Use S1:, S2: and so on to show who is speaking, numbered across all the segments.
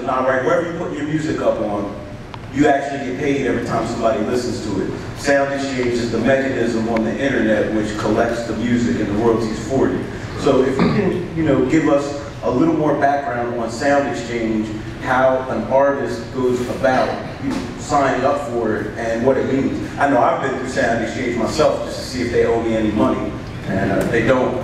S1: or not, right? Wherever you put your music up on, you actually get paid every time somebody listens to it. Sound exchange is the mechanism on the internet which collects the music and the royalties for you. So if you can, give us a little more background on sound exchange, how an artist goes about signing up for it and what it means. I know I've been through sound exchange myself just to see if they owe me any money, and they don't.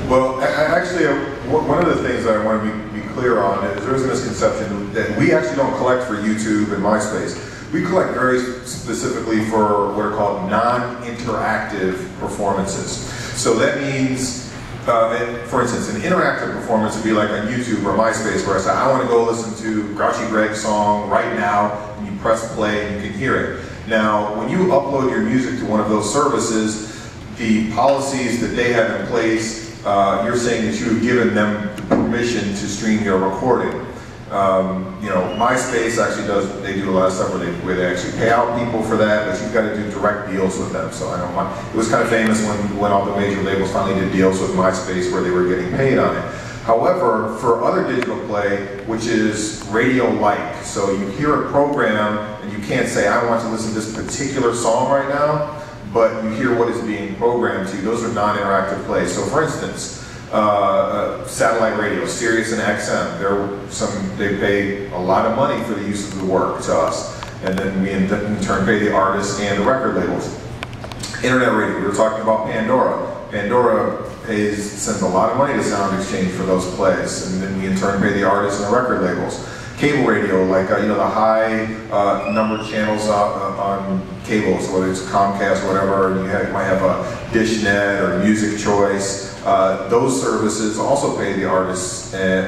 S2: Well, actually, one of the things that I want to be clear on is there's a misconception that we actually don't collect for YouTube and MySpace. We collect very specifically for what are called non-interactive performances. So that means, for instance, an interactive performance would be like on YouTube or MySpace where I say, I want to go listen to Grouchy Greg's song right now, and you press play and you can hear it. Now, when you upload your music to one of those services, the policies that they have in place, you're saying that you've given them permission to stream your recording. MySpace actually they do a lot of stuff where they actually pay out people for that, but you've got to do direct deals with them. So I know it was kind of famous when all the major labels finally did deals with MySpace where they were getting paid on it. However, for other digital play, which is radio-like, so you hear a program and you can't say, I want to listen to this particular song right now, but you hear what is being programmed to you. Those are non-interactive plays. So for instance, satellite radio, Sirius and XM, they pay a lot of money for the use of the work to us. And then we in turn pay the artists and the record labels. Internet radio, we were talking about Pandora. Pandora sends a lot of money to Sound Exchange for those plays. And then we in turn pay the artists and the record labels. Cable radio, like the high numbered channels on cables, whether it's Comcast or whatever, you might have a DishNet or Music Choice. Those services also pay the artists and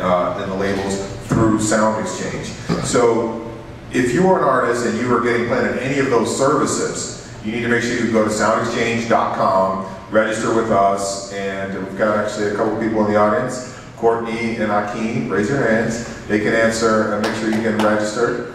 S2: the labels through Sound Exchange. So if you are an artist and you are getting played on any of those services, you need to make sure you go to soundexchange.com, register with us, and we've got actually a couple people in the audience. Courtney and Akeem, raise your hands. They can answer and make sure you get registered.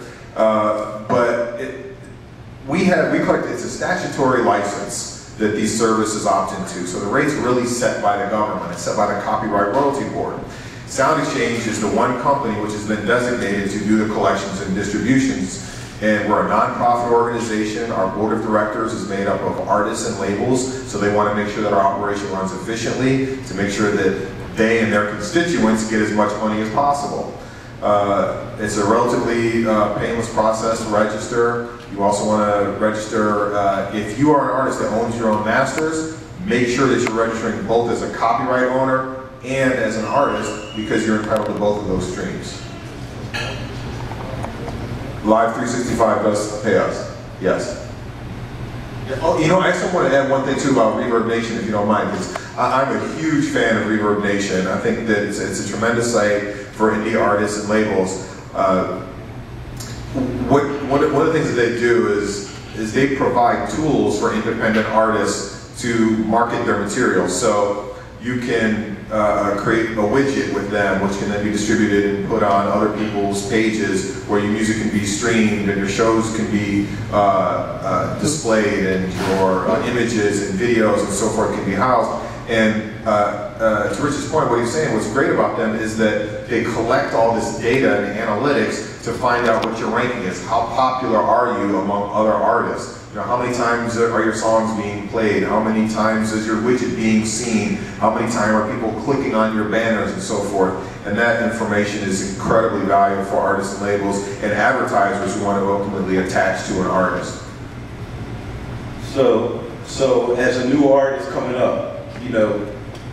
S2: We collect, it's a statutory license that these services opt into. So the rate's really set by the government. It's set by the Copyright Royalty Board. Sound Exchange is the one company which has been designated to do the collections and distributions. And we're a nonprofit organization. Our board of directors is made up of artists and labels, so they want to make sure that our operation runs efficiently, to make sure that they and their constituents get as much money as possible. It's a relatively painless process to register. You also want to register, if you are an artist that owns your own masters, make sure that you're registering both as a copyright owner and as an artist, because you're entitled to both of those streams. Live 365 does pay us, yes. Oh, I just want to add one thing too about Reverb Nation, if you don't mind, because I'm a huge fan of Reverb Nation. I think that it's a tremendous site for indie artists and labels. One of the things that they do is they provide tools for independent artists to market their material. So you can create a widget with them, which can then be distributed and put on other people's pages, where your music can be streamed and your shows can be displayed, and your images and videos and so forth can be housed. And to Rich's point, what he's saying, what's great about them is that they collect all this data and analytics to find out what your ranking is. How popular are you among other artists? How many times are your songs being played? How many times is your widget being seen? How many times are people clicking on your banners and so forth? And that information is incredibly valuable for artists and labels and advertisers who want to ultimately attach to an artist.
S1: So as a new artist coming up,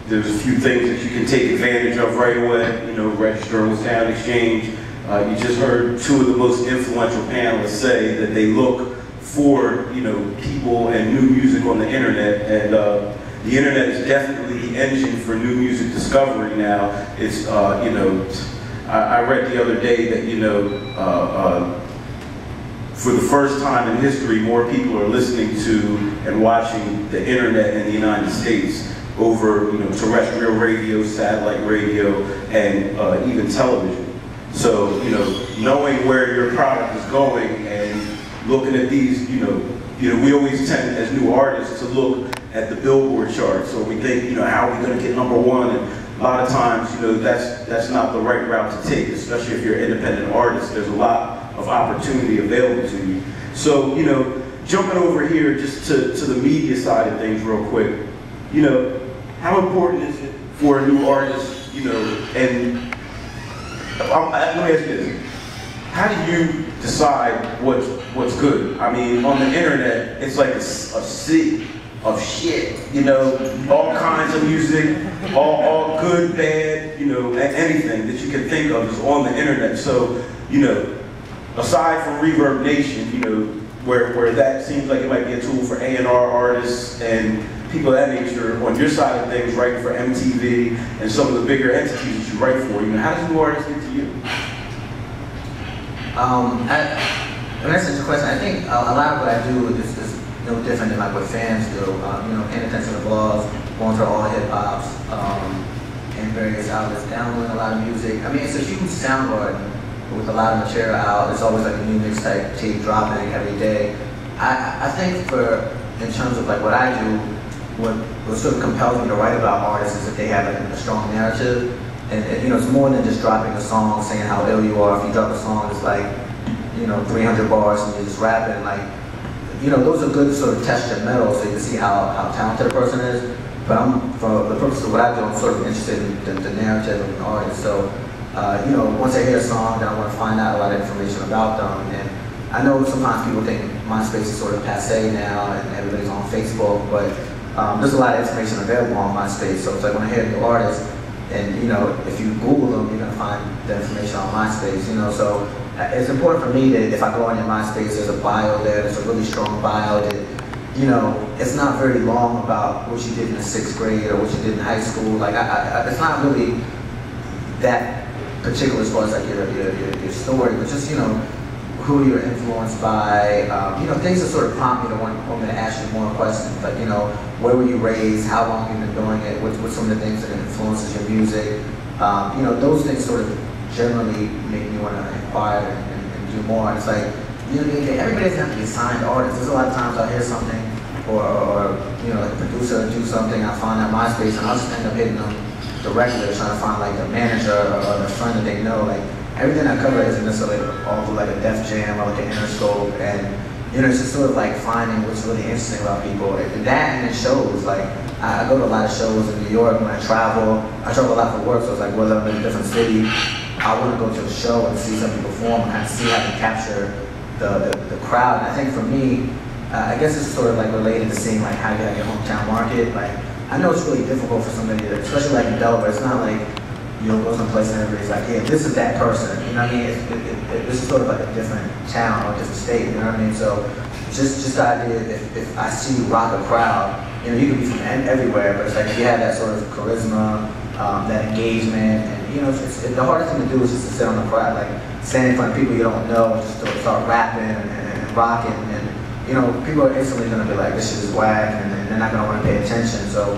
S1: there's a few things that you can take advantage of right away. Registering with Sound Exchange. You just heard two of the most influential panelists say that they look for people and new music on the internet, and the internet is definitely the engine for new music discovery now. It's I read the other day that for the first time in history, more people are listening to and watching the internet in the United States over terrestrial radio, satellite radio, and even television. So knowing where your product is going and looking at these, we always tend as new artists to look at the Billboard chart. So we think, how are we going to get #1? And a lot of times, you know, that's not the right route to take, especially if you're an independent artist. There's a lot of opportunity available to you. So, you know, jumping over here just to the media side of things real quick, you know, how important is it for a new artist, you know, and let me ask you this. How do you decide what's good? I mean, on the internet, it's like a sea of shit, you know, all kinds of music, all good, bad, you know, anything that you can think of is on the internet. So, you know, aside from Reverb Nation, you know, where that seems like it might be a tool for A&R artists and people of that nature, on your side of things, writing for MTV and some of the bigger entities that you write for, you know, how does new artists get to you?
S3: That's a good question. I think a lot of what I do is no different than like what fans do. You know, paying attention to blogs, going through all hip hops, and various outlets, downloading a lot of music. I mean, it's a huge soundboard with a lot of material out. It's always like a new mixtape tape dropping every day. I think in terms of like what I do, what sort of compels me to write about artists is that they have like a strong narrative. And you know, it's more than just dropping a song saying how ill you are. If you drop a song, it's like, you know, 300 bars and you're just rapping. Like, you know, those are good to sort of test your metal so you can see how talented a person is. But for the purpose of what I do, I'm sort of interested in the narrative of an artist. So, you know, once I hear a song, then I want to find out a lot of information about them. And I know sometimes people think MySpace is sort of passé now and everybody's on Facebook, but there's a lot of information available on MySpace. So it's like when I hear a new artist, and you know, if you Google them, you're gonna find the information on MySpace. You know, so it's important for me that if I go on your MySpace, there's a bio there. There's a really strong bio that, you know, it's not very long about what you did in the 6th grade or what you did in high school. Like, it's not really that particular as far as like your story, but just, you know, who you're influenced by, you know, things that sort of prompt me to want me to ask you more questions, like, you know, where were you raised, how long have you been doing it, what's some of the things that influences your music, you know, those things sort of generally make me want to inquire and do more. And it's like, you know, everybody doesn't have to be a signed artist. There's a lot of times I hear something, or you know, like a producer do something, I find out MySpace, and I'll just end up hitting them directly, or trying to find like the manager or the friend that they know. Like, everything I cover isn't necessarily all through like a Def Jam or like an Interscope, and you know, it's just sort of like finding what's really interesting about people. And that, and it shows. Like, I go to a lot of shows in New York when I travel. I travel a lot for work, so it's like whether I'm in a different city, I want to go to a show and see somebody perform and kind of see how they capture the crowd. And I think for me, I guess it's sort of like related to seeing like how you have your hometown market. Like, I know it's really difficult for somebody, especially like in Delaware. It's not like you'll go someplace and everybody's like, yeah, this is that person. You know what I mean? This is sort of like a different town or a different state. You know what I mean? So just the idea, if I see you rock a crowd, you know, you can be from everywhere, but it's like if you have that sort of charisma, that engagement, and you know, the hardest thing to do is just to sit on the crowd, like standing in front of people you don't know, and just to start rapping and rocking, and you know, people are instantly going to be like, this shit is whack, and they're not going to want to pay attention. So,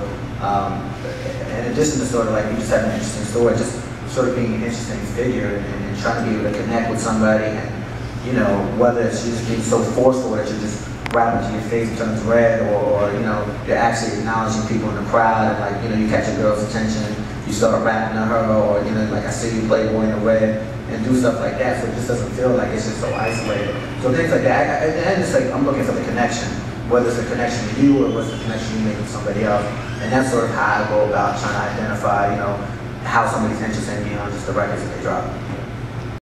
S3: in addition to sort of like you just have an interesting story, just sort of being an interesting figure and trying to be able to connect with somebody, and you know, whether it's you just being so forceful that you just rap into your face turns red, or you know, you're actually acknowledging people in the crowd, and like, you know, you catch a girl's attention, you start rapping to her, or you know, like I see you play Boy in the Red, and do stuff like that, so it just doesn't feel like it's just so isolated. So things like that. At the end, it's like I'm looking for the connection, whether it's a connection to you or what's the connection you make with somebody else, and that's sort of how I go about trying to identify, you know, how somebody's interested in beyond just the records that they drop.